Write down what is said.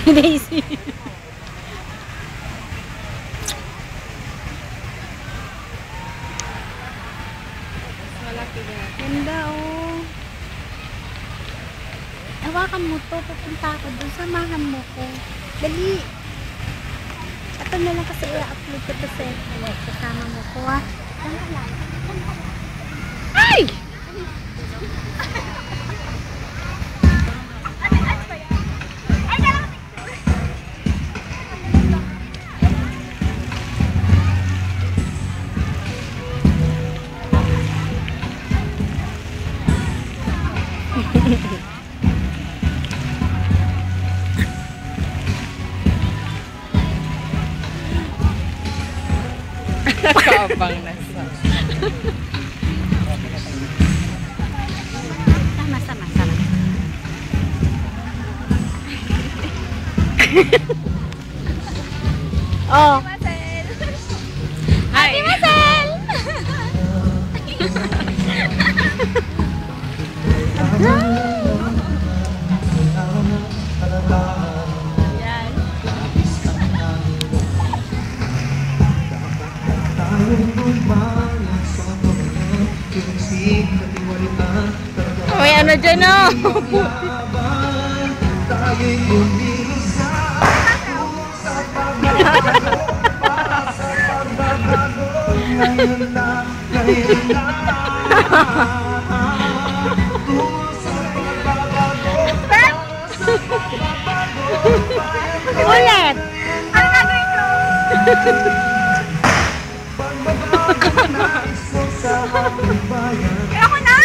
Daisy. Malaki na. Ganda oh. Hawakan mo to, pupunta ako doon. Samahan mo ko. Dali. Ito na lang kasi i-upload ko to sa kasama mo ko ah. Saan ka lang? Ay! Nakabang nasa. Sama. Oh. Hi! Marcel! Yan. May ano dyan oh. Ulit! Ano gagawin ko? Ako na?